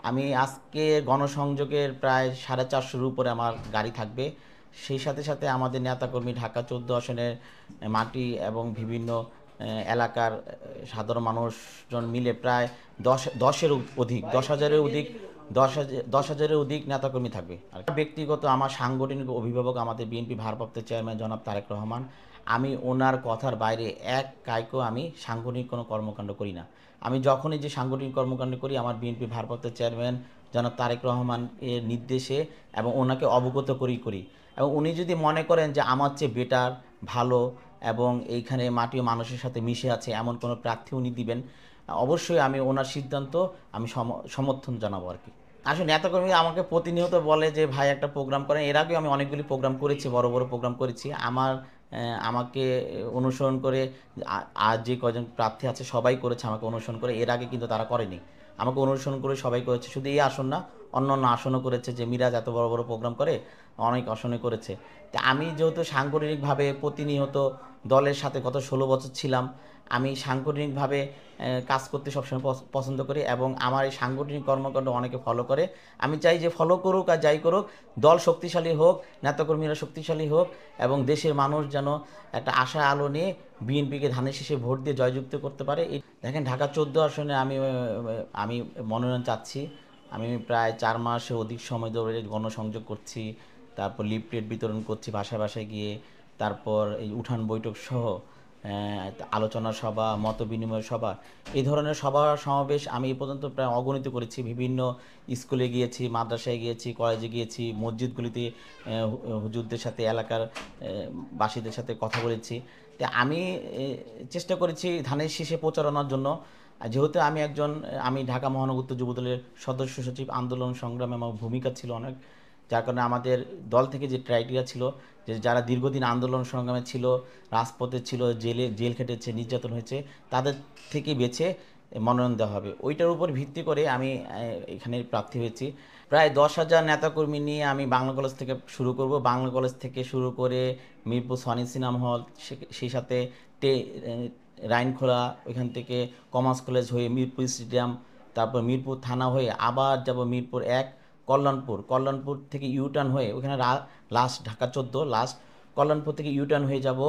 আমি আজকে গণসংযোগের প্রায় 450-র উপরে আমার গাড়ি থাকবে। সেই সাথে সাথে আমাদের নেতাকর্মী ঢাকা 14 আসনের মাটি এবং বিভিন্ন এলাকার সাধারণ মানুষজন মিলে প্রায় 10-এর অধিক, 10,000-এর অধিক, 10,000-এর অধিক নেতাকর্মী থাকবে। আর ব্যক্তিগত আমার সাংগঠনিক অভিভাবক আমাদের বিএনপি ভারপ্রাপ্ত চেয়ারম্যান জনাব তারেক রহমান। আমি ওনার কথার বাইরে এক কাইকো আমি সাংগঠনিক কোনো কর্মকাণ্ড করি না। আমি যখনই যে সাংগঠনিক কর্মকাণ্ড করি আমার বিএনপি ভারপ্রাপ্ত চেয়ারম্যান জনাব তারেক রহমান এর নির্দেশে এবং ওনাকে অবগত করি এবং উনি যদি মনে করেন যে আমার চেয়ে বেটার, ভালো এবং এইখানে মাটি ও মানুষের সাথে মিশে আছে এমন কোনো প্রার্থী উনি দিবেন, অবশ্যই আমি ওনার সিদ্ধান্ত আমি সমর্থন জানাবো আর কি। আসলে নেতাকর্মী আমাকে প্রতিনিয়ত বলে যে ভাই একটা প্রোগ্রাম করেন। এর আগেও আমি অনেকগুলি প্রোগ্রাম করেছি, বড় বড় প্রোগ্রাম করেছি। আমাকে অনুসরণ করে আর যে কয়জন প্রার্থী আছে সবাই করেছে আমাকে অনুসরণ করে। এর আগে কিন্তু তারা করেনি। আমাকে অনুসরণ করে সবাই করেছে, শুধু এই আসন না, অন্য অন্য আসনও করেছে। যে মিরাজ এত বড় বড় প্রোগ্রাম করে, অনেক আসনে করেছে। তা আমি যেহেতু সাংগঠনিকভাবে প্রতিনিয়ত দলের সাথে গত 16 বছর ছিলাম, আমি সাংগঠনিকভাবে কাজ করতে সবসময় পছন্দ করি এবং আমার এই সাংগঠনিক কর্মকাণ্ড অনেকে ফলো করে। আমি চাই যে ফলো করুক আর যাই করুক, দল শক্তিশালী হোক, নেতাকর্মীরা শক্তিশালী হোক এবং দেশের মানুষ যেন একটা আশা আলো নিয়ে বিএনপিকে ধানের শীষে ভোট দিয়ে জয়যুক্ত করতে পারে। এই দেখেন, ঢাকা 14 আসনে আমি মনোনয়ন চাচ্ছি। আমি প্রায় 4 মাসে অধিক সময় ধরে গণসংযোগ করছি, তারপর লিফলেট বিতরণ করছি বাসায় বাসায় গিয়ে, তারপর এই উঠান বৈঠক সহ আলোচনা সভা, মত বিনিময় সভা, এই ধরনের সভা সমাবেশ আমি এ পর্যন্ত প্রায় অগণিত করেছি। বিভিন্ন স্কুলে গিয়েছি, মাদ্রাসায় গিয়েছি, কলেজে গিয়েছি, মসজিদগুলিতে হুজুরদের সাথে, এলাকার বাসীদের সাথে কথা বলেছি। তো আমি চেষ্টা করেছি ধানের শীষে প্রচারণার জন্য। যেহেতু আমি ঢাকা মহানগর উত্তর যুবদলের সদস্য সচিব, আন্দোলন সংগ্রামে আমার ভূমিকা ছিল অনেক, যার কারণে আমাদের দল থেকে যে ক্রাইটেরিয়া ছিল যে যারা দীর্ঘদিন আন্দোলন সংগ্রামে ছিল, রাজপথে ছিল, জেল খেটেছে, নির্যাতন হয়েছে, তাদের থেকে বেছে মনোনয়ন দেওয়া হবে। ওইটার উপর ভিত্তি করে আমি এখানে প্রার্থী হয়েছি। প্রায় 10,000 নেতাকর্মী নিয়ে আমি বাংলা কলেজ থেকে শুরু করব। বাংলা কলেজ থেকে শুরু করে মিরপুর সনি সিনেমা হল, সেই সাথে রাইনখোলা, ওইখান থেকে কমার্স কলেজ হয়ে মিরপুর স্টেডিয়াম, তারপর মিরপুর থানা হয়ে আবার যাব মিরপুর 1, কল্যাণপুর থেকে ইউটার্ন হয়ে ওইখানে লাস্ট ঢাকা 14 লাস্ট, কল্যাণপুর থেকে ইউটার্ন হয়ে যাব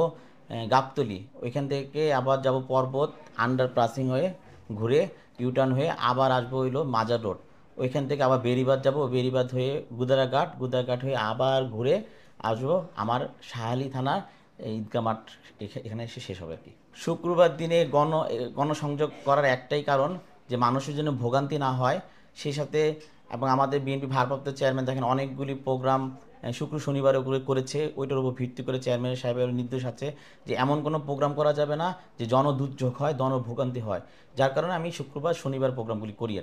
গাবতলী, ওইখান থেকে আবার যাব পর্বত আন্ডার পাসিং হয়ে ঘুরে ইউটার্ন হয়ে আবার আসবো হইলো মাজার রোড, ওইখান থেকে আবার বেড়িবাঁধ যাব, বেড়িবাঁধ হয়ে গুদারাঘাট হয়ে আবার ঘুরে আসবো আমার শাহালি থানার ঈদগাহ মাঠ, এখানে এসে শেষ হবে আর কি। শুক্রবার দিনে গণসংযোগ করার একটাই কারণ যে মানুষের জন্য ভোগান্তি না হয়, সেই সাথে এবং আমাদের বিএনপি ভারপ্রাপ্ত চেয়ারম্যান দেখেন অনেকগুলি প্রোগ্রাম শুক্র শনিবারে উপরে করেছে। ওইটার উপর ভিত্তি করে চেয়ারম্যান সাহেবের নির্দেশ আছে যে এমন কোনো প্রোগ্রাম করা যাবে না যে জনদুর্যোগ হয়, জনভোগান্তি হয়, যার কারণে আমি শুক্রবার শনিবার প্রোগ্রামগুলি করি।